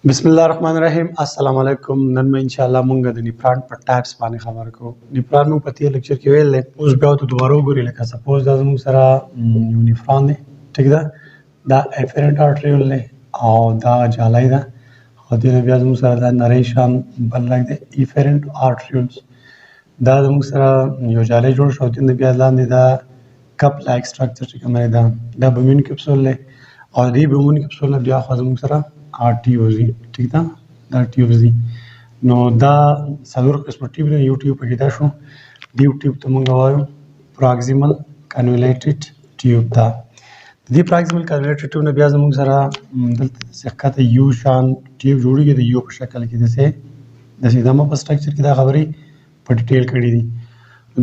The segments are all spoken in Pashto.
بسم الله الرحمن الرحیم. السلام علیکم. نن مې ان شاء الله مونږ د نیپران په ټایپس باندې خبرې کوو. نیپران مو په تیر لیکچر کې ویل اوس بیا ته دوباره وګورئ. لکه سپوز دا زموږ سره یو نیفران دی، ټیک ده، دا افرنٹ آرټریول دی او دا جالۍ ده، او دې نه بیا زموږ سره دا نری شان بل لګ دی افرنٹ آرټریولز. دا زموږ سره یو جالۍ جوړ شو، دې نه بیا لاندې دا کپ لایک سټرکچر چې کوم دی دا بومین کپسول دی، او دې بومین کپسول نه بیا خو زموږ سره ټیوبز دي، ټیک ده، دا ټیوبز دي. نو دا څلور قسمه ټیوب دي. یو ټیوب پکې دا شو، دې ټیوب ته موږ وایو پراکسیمل کنولیټډ ټیوب. دا د دې پراکسیمل کنولیټډ ټیوب نه بیا زموږ سره دلته څخه یو شان ټیوب جوړیږي د یو په شکل کې، داسې دا ما په سټرکچر کې دا خبرې په ډیټیل کړي دي.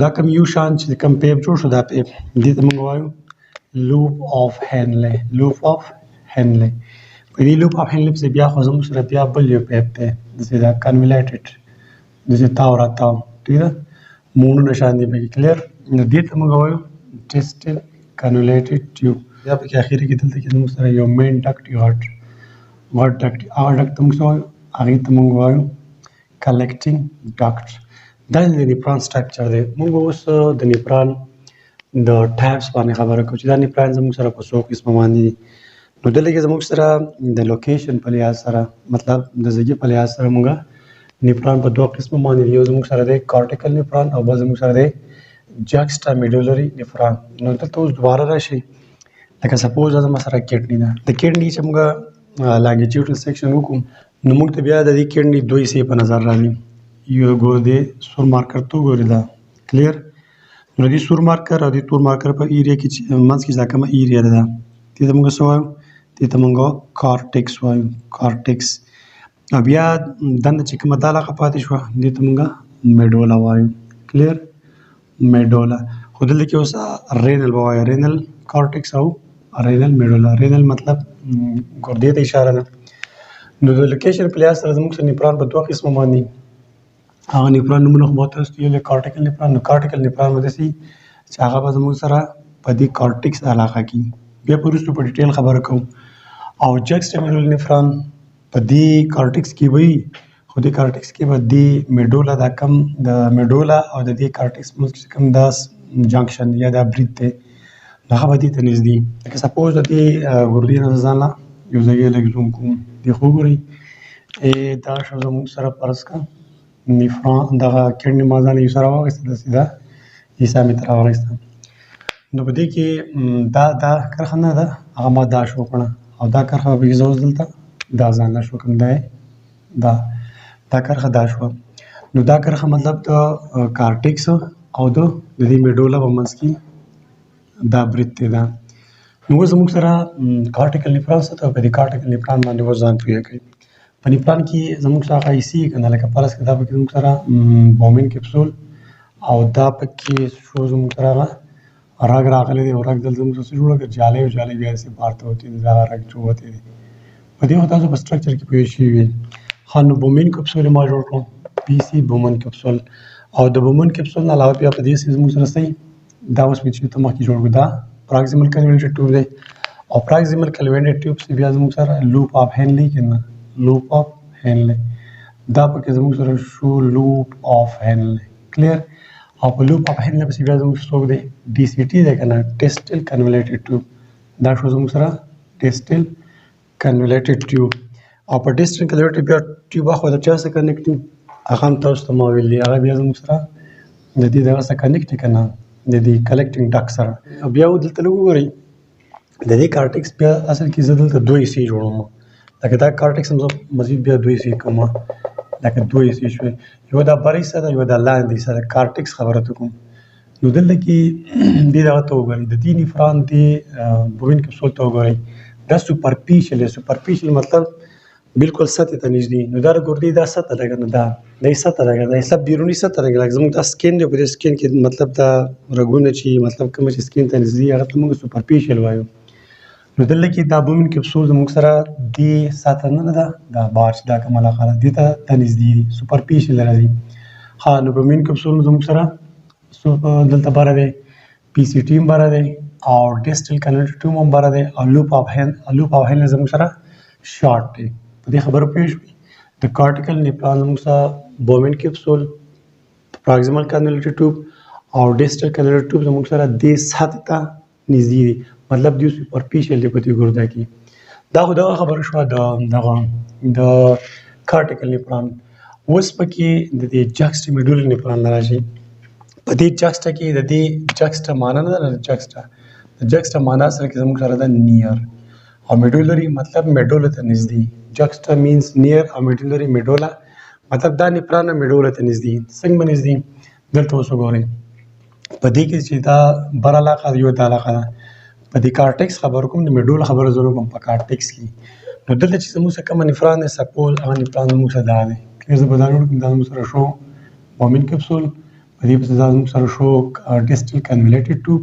دا کوم یو شان چې کوم پیپ جوړ شو، دا پیپ دې ته موږ وایو لوپ اف هینلې. لوپ اف هینلې په دې لوپ اف هینلې پسې بیا خو زموږ سره بیا بل یو پیپ دی، داسې دا کنولیټډ، داسې تاو را تاو، ټیک ده، موڼونه شان دي پکې، کلیر. نو دې ته موږ وایو ډسټل کنولیټډ ټیوب. بیا پکې اخري کې دلته کې زموږ سره یو مین ډکټ، یو غټ ډکټ، هغه ډکټ ته موږ څه وایو؟ هغې ته موږ وایو کلیکټینګ ډکټ. دا د نیپران سټرکچر دی. موږ به اوس د نیپران د ټایپس باندې خبره کوو چې دا نیپران زموږ سره په څو قسمه باندې دي. نو دلته کې زموږ سره د لوکیشن په لحاظ سره، مطلب د ځای په لحاظ سره موږ نیپران په دوه قسمه باندې دي. یو زموږ سره دی کارټیکل نیپران او بل زموږ سره دی جکسټامیډولري نیپران. نو دلته اوس دوباره راشي، لکه سپوز دا زما سره کډني ده. د کډني چې موږ لانګیټیوډل سیکشن وکړو نو موږ ته بیا د دې کډني دوه حصې په نظر راځي. یو ګور دی سور مارکر ته وګورئ، دا کلیر. نو دې سور مارکر او دې تور مارکر په ایریا کې منځ کې دا کومه ایریا ده، دې ته موږ څه وایو؟ دې ته موږ کارټیکس وایو، کارټیکس. او بیا دنده چې کومه دا علاقه پاتې شوه دې ته موږ میډولا وایو، کلیر، میډولا. خو دلته کې اوس رینل به وایو، رینل کارټیکس او رینل میډولا. رینل مطلب ګردې ته اشاره ده. نو د لوکیشن په لحاظ سره زموږ سره نیپران په دوه قسمه باندې هغه نیپران نومونه خو ماته یو دی کارټیکل نیپران. نو کارټیکل نیپران به داسې چې هغه به زموږ سره په دې کارټیکس علاقه کې، بیا په وروستو په ډیټیل خبره کوو. او جکسټامیډولري نیفران په دې کارټیکس کې وي، خو دې کارټیکس کې به دې میډولا، دا کم د میډولا او د دې کارټیکس منځ کې کوم دا جنکشن یا دا برید دی نو هغه به دې ته نږدې. لکه سپوز د دې ګردې نه ځان له یو ځای لږ زوم کوم، دې خو وګورئ دا شو زموږ سره فرض کړه نیفران، دغه کډني ما ځان یې سره واخیسته، داسې دا حصه مې ترې راواخیسته. نو په دې کې دا کرښه نه ده، هغه ما دا شو کړه، او دا کرښه به پکې زه اوس دلته دا ځان له شو کړم، دا کرښه دا شوه. نو دا کرښه مطلب د کارټیکس او د دې میډولا په منځ کې دا برید دی. دا نو اوس زموږ سره کارټیکل نیپران څه ته، په دې کارټیکل نیپران باندې اوس ځان پوهه کوي. په نیپران کې زموږ سره هغه حصې که نه، لکه فرض کړه دا پکې زموږ سره بومین کپسول او دا پکې شو زموږ سره هغه رګ راغلی دی، او رګ دلته زموږ سره څه جوړه کړه؟ جالۍ، او جالۍ بیا داسې بار ته وتې دي، دا رګ چې وتې دي. په دې خو تاسو په سټرکچر کې پوه شوي وي. ښه، نو بومین کپسول ما جوړ کړو، پي سي بومین کپسول. او د بومین کپسول نه علاوه بیا په دې سې زموږ سره صحیح دا اوس مې چې ته مخکې جوړ کړو، دا پراکسیمل کنولیټډ ټیوب دی. او پراکسیمل کنولیټډ ټیوب سې بیا زموږ سره لوپ اف هینلې کې نه، لوپ اف هینلې دا پکې زموږ سره شو، لوپ اف هینلې، کلیر. او په لوپ اف هینلې پسې بیا زموږ څوک دی؟ ډي سی ټي دی که نه، ډسټل کنولیټډ ټیوب. دا شو زموږ سره ډسټل کنولیټډ ټیوب. او په ډسټل کنولیټډ بیا ټیوب اخوا د چا سره کنیکټ دي؟ هغه هم تاسو ته ما ویل دي، هغه بیا زموږ سره د دې دغه سره کنیکټ دی که نه، د دې کلیکټینګ ډک سره. او بیا دلته لږ وګورئ، د دې کارټیکس بیا اصل کې زه دلته دوه حصې جوړوم. لکه دا کارټیکس هم زه مزید بیا دوه حصې کوم، لکه دوه حصې شوې، یو دا بر حصه ده، یو دا لاندې حصه ده. کارټیکس خبره ته کوم. نو دلته کې دې دغه ته وګورئ، د دې نیفران دې بومین کپسول ته وګورئ، دا سوپرفیشل دی. سوپرفیشل مطلب بالکل سطح ته نږدې. نو دا د ګردې دا سطح ده که نه، دا سطح ده که نه، دا بیروني سطح ده. لکه زموږ دا سکین دی، په دې سکین کې مطلب دا رګونه چې مطلب کومه چې سکین ته نږدې هغه ته موږ سوپرفیشل وایو. نو دلته کې دا بومین کپسول زموږ سره دې سطح نه ده، دا بار چې دا کومه علاقه ده دې ته نږدې دي، سوپرفیشل راځي. ښه، نو بومین کپسول زموږ سره دلته بره دی، پي سي ټي هم بره دی، او ډسټل کنولیټډ ټیوب هم بره دی، او لوپ اف هینلې زموږ سره شارټ دی. په دې خبره پوه شوې. د کارټیکل نیپران زموږ سره بومن کیپسول، پراکسیمل کانولیټر ټیوب او ډیسټل کانولیټر ټیوب زموږ سره دې سطح ته نږدې دي، مطلب دوی سوپرفیشل دی په دې ګرده کې. دا خو دغه خبره شوه د کارټیکل نیپران. اوس پکې د دې جکسټامیډولري نیپران راشي. په دې جکسټا کې د دې جکسټا معنا نه ده، د جکسټا معنا سره کې زموږ سره ده نیر، او میډولري مطلب میډولا ته نږدې. جکسټا مینس نیر او میډولري میډولا مطلب دا نیپران میډولا ته نږدې. څنګه به نږدې؟ دلته اوس وګورئ په دې کې چې دا بر علاقه یو دا علاقه ده. په دې کارټکس خبر کوم، د میډولا خبره زه کوم په کارټکس کې. نو دلته چې زموږ سره کوم نیفران دی سپوز هغه نیپران زموږ سره دا دی. کلیر زه به دا نوټ کړم، دا زموږ سره شو بومن کیپسول، په دې پسې دا زموږ سره شو ډیسټل کنولیټډ ټیوب،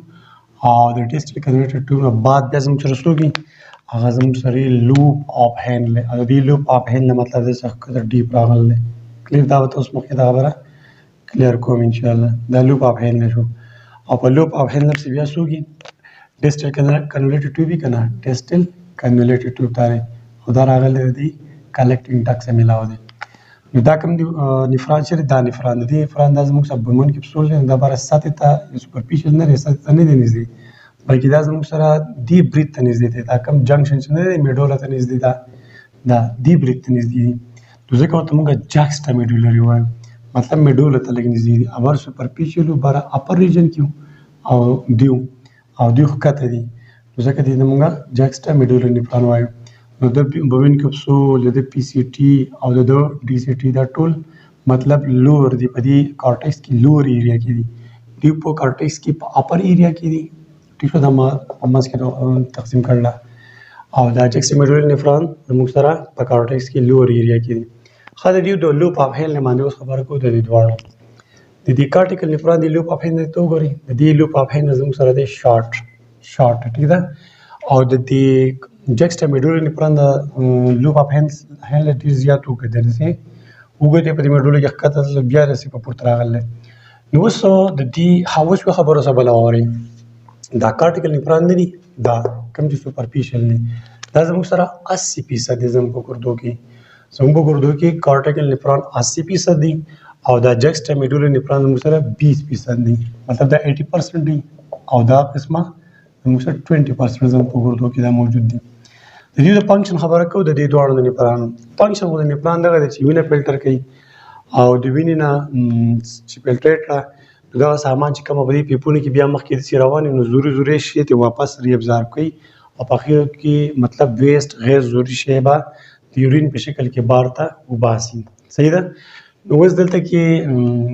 او د ډیسټل کنولیټډ ټیوب نه بعد بیا زموږ سره څوک دي؟ هغه زموږ سره لوپ اف هینډل دی. او د دې لوپ اف هینډل مطلب دی چې ښکته ډیپ راغلی دی. کلیر دا به اوس مخکې دا خبره کلیر کوم انشاءالله. دا لوپ اف هینډل شو، او په لوپ اف هینډل پسې بیا څوک دي؟ ډیسټل کنولیټډ ټیوب وي که نه، ډیسټل کنولیټډ ټیوب دا دی، او دا راغلی دی کلکټینګ ډک سره میلاو دی. نو دا کوم نیفران چې دا نیفران دی، نیفران دا زموږ سره بومن کیپسول دی. دا بره سطح ته سوپرفیشل نه دی، سطح ته نه دی نږدې، بلکې دا زموږ سره دی برید ته نږدې دی. دا کوم جنکشن چې نه دی میډولا ته نږدې ده، دا دی برید ته نږدې دي. نو ځکه ورته موږ جکسټامیډولري وایو، مطلب میډولا ته لږ نږدې دي. ابر سوپرفیشل و بره اپر ریجن کې او دیو ښکته دي، نو ځکه دې ته موږ جکسټامیډولري نیفران وایو. نو د بومن کیپسول، د پی سی ټي او د ډي سی ټي دا ټول مطلب لور دي، په دې کارټکس کې لور ایریا کې دي. دوی په کارټکس کې په اپر ایریا کې دي، ټیک شو، دا ما په منځ کې تقسیم کړل. او دا جکسټامیډولري نیفران زموږ سره په کارټکس کې لور ایریا کې دي. ښه د دې د لوپ اف هینډل باندې اوس خبره کوو. د دې دواړو د دې کارټیکل نیفران د لوپ اف هینډل ته وګورئ. د دې لوپ اف هینډل زموږ سره دی شارټ، ټیک ده. او د دې جکسټامیډولري نیفران د لوپ اف هینډل ډېر زیات اوږد دی، داسې اوږد دی، په دې میډولا کې ښکته تللی بیا داسې په پورته راغلی. نو اوس د دې اوس یوه خبره څه بله واورئ. دا کارټیکل نیفران نه دي، دا کوم چې سوپرفیشل دي دا زموږ سره 80% دی. زموږ په ګردو کې کارټیکل نیفران 80% دي، او دا جکسټامیډولري نیفران زموږ سره 20% دي، مطلب دا 80% دي، او دا قسمه زموږ سره 20% زموږ په ګردو کې دا موجود دي. د دې د فنکشن خبره کوو. د دې دواړو د نیفرانو فنکشن خو د نیفران دغه دی چې وینه فلټر کوي، او د وینې نه چې فلټریټ کړه نو دغه سامان چې کومه په دې پیپونو کې بیا مخکې داسې روان وي، نو ضروري شی ته واپس ری ابزارب کوي، او په اخر کې مطلب ویسټ غیر ضروري شی به د یورین په شکل کې بار ته وباسي. صحیح ده. نو اوس دلته کې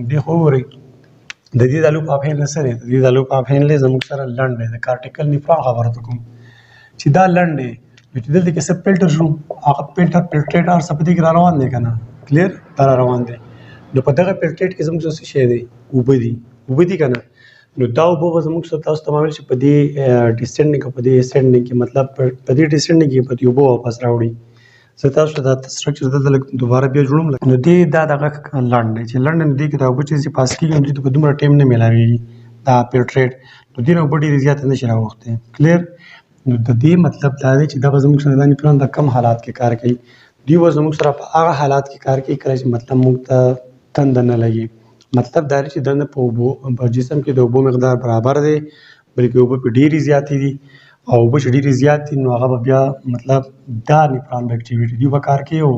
دې خو وګورئ د دې د لوپ اف هینډل سره، د دې د لوپ اف هینډل زموږ سره لنډ دی. د کارټیکل نیفران خبره ته کوم چې دا لنډ دی، چې دلته کې څه فلټر شو، هغه فلټریټ هر څه په دې کې را روان دی که نه، کلیر دا را روان دی. نو په دغه فلټریټ کې زموږ څه شی دی؟ اوبه دي که نه. نو دا اوبه به زموږ سره تاسو ته ما ویل چې په دې ډسینډینګ او په دې اسینډینګ کې، مطلب په دې ډسینډینګ کې په دې اوبه واپس راوړي. زه تاسو ته دا سټرکچر دلته دوباره بیا جوړوم. نو دې دا دغه لنډ دی چې لنډ دی، دې کې دا اوبه چې پاس کېږي نو دې ته په دومره ټایم نه میلاوېږي دا فلټریټ، نو دې نه اوبه ډېرې زیاتې نه شي راوښتی. کلیر. نو د دې مطلب دا دی چې دا به زموږ سره دا نیفران د کم حالات کې کار کوي. دوی به زموږ سره په هغه حالات کې کار کوي کله چې مطلب موږ ته تنده نه لګي. مطلب دا دی چې دنده په اوبو په جسم کې د اوبو مقدار برابر دی، بلکې اوبه پې ډېرې زیاتې دي، او اوبه چې ډېرې زیات دي نو هغه به بیا مطلب دا نیفران به اکټیویټي دوی به کار کوي. او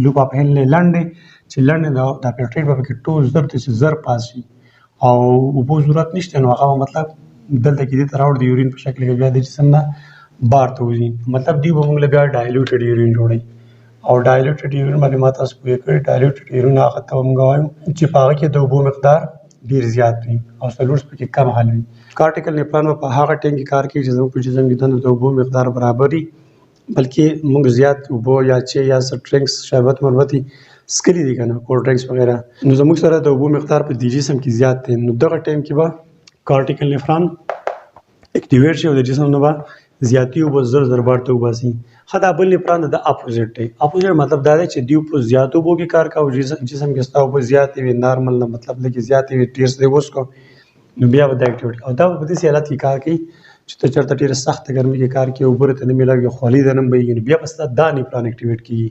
لوپ اف هینډل لنډ دی چې لنډ دی، دا فلټریټ به پکې ټول زر ته چې زر پاس شي، او اوبو ضرورت نشته، نو هغه به مطلب دلته کې دې ته راوړي د یورین په شکل کې بیا د جسم نه بار ته وځي. مطلب دوی به موږ له بیا ډایلوټډ یورین جوړوي، او ډایلوټډ یورین باندې ما تاسو پوه کړئ. ډایلوټډ یورین هغه ته موږ وایو چې په هغه کې د اوبو مقدار ډېر زیات وي او سلوټس پکې کم حل وي. کارټیکل نیفران په هغه ټایم کې کار کوي چې زموږ په جسم کې د اوبو مقدار برابر وي، بلکې موږ زیات اوبه یا چې یا ډرنکس شربت مربت څښلي دي که نه، کولډ ډرنکس وغیره، نو زموږ سره د اوبو مقدار په دې جسم کې زیات دی. نو دغه ټایم کې به کارټیکل نیفران اکټیویټ شي او د جسم نه به زیاتې اوبه زر بار ته وباسي. ښه دا بل نیفران د اپوزیټ دی. اپوزیټ مطلب دا دی چې دوی په زیاتو اوبو کې کار کوي، جسم کې ستا اوبه زیاتې وي، نارمل نه مطلب لږې زیاتې وي، ډېر څه دی وڅښو نو بیا به دا اکټیویټ، او دا په داسې حالت کې کار کوي چې ته چېرته ډېره سخته ګرمي کې کار کوي، اوبه درته نه میلاږي، خولې درنه بهیږي، نو بیا به ستا دا نیفران اکټیویټ کېږي.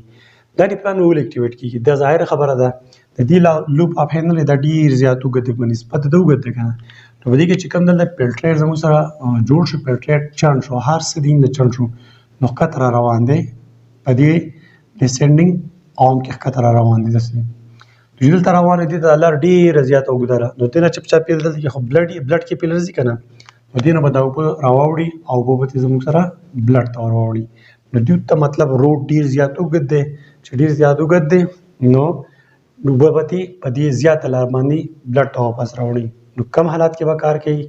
دا نیفران ول اکټیویټ کیږي. دا ظاهر خبره ده د دې لوپ اپ هینل دا ډیر زیات وګد په نسبت د وګد کنه. نو په دې کې چې کوم دلته فلټر زموږ سره جوړ شو فلټر چان شو هر څه دین د چان شو نو کتر روان دی په دې ډیسندینګ عام کې کتر روان دي دسه ډیل تر روان دي د لار ډیر زیات وګدره نو تنه چپ چپ پیل دلته خو بلډ کې پیل رزي کنه نو دینه به دا په راوړي او په دې زموږ سره بلډ ته راوړي نو دې ته مطلب روډ ډیر زیات وګد دی چې ډیر زیات وګد دی نو نوبوبتي په دې زیات لار باندې بلډ ته واپس راوړي. نو کم حالات کې به کار کوي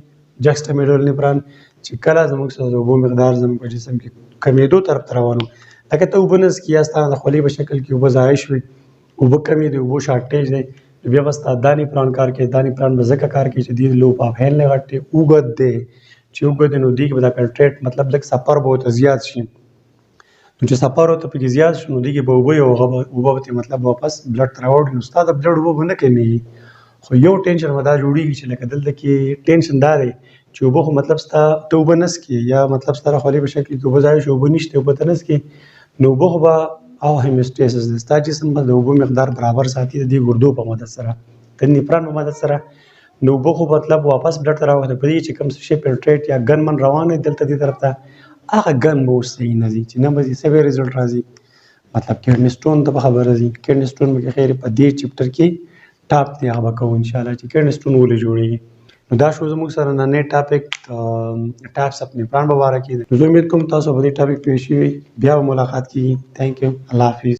جکسټامیډولر نیفرون چې کله زموږ سره د اوبو مقدار زموږ په جسم کې کمیدو طرف ته روانو لکه ته اوبه نس کې یاستا د خولې په شکل کې اوبه ضایع شوي اوبه کمې دي اوبو شارټیج دی بیا بس دا نیفرون کار کوي دا نیفرون به ځکه کار کوي چې دې لوپ اف هینل غټ اوږد دی چې اوږد نو دې کې به دا فلټریټ مطلب لږ سفر به ورته زیات شي نو چې سفر ورته پکې زیات شي نو دې کې به اوبه یو اوبه به مطلب واپس بلډ ته راوړي نو ستا د بلډ اوبه به نه کمیږي خو یو ټینشن به دا جوړېږي چې لکه دلته کې ټینشن دا دی چې اوبه خو مطلب ستا ته اوبه نس کې یا مطلب ستا خولې په شکل کې اوبه ځای شي اوبه نشته اوبه ته نس کې نو اوبه خو به او هیموسټیسس دی ستا جسم به د اوبو مقدار برابر ساتي د دې ګردو په مدد سره د نیفرون په مدد سره نو اوبه خو مطلب واپس بلډ ته راوړي په دې چې کوم شی فلټریټ یا ګن من روان دی دلته دې طرف ته هغه ګن به اوس صحیح نه ځي چې نه به سوي رزلټ راځي مطلب کډنی سټون ته به خبره ځي کډنی سټون به خیر په دې چپټر کې ټاپ دی هغه کوو ان شاء الله چې کډنی سټون ولې جوړیږي نو دا شو زموږ سره نن ټاپک ټایپس اف نیفرون په اړه کې زه امید کوم تاسو په دې ټاپک پوه شئ بیا ملاقات کیږي. تھینک یو الله حافظ.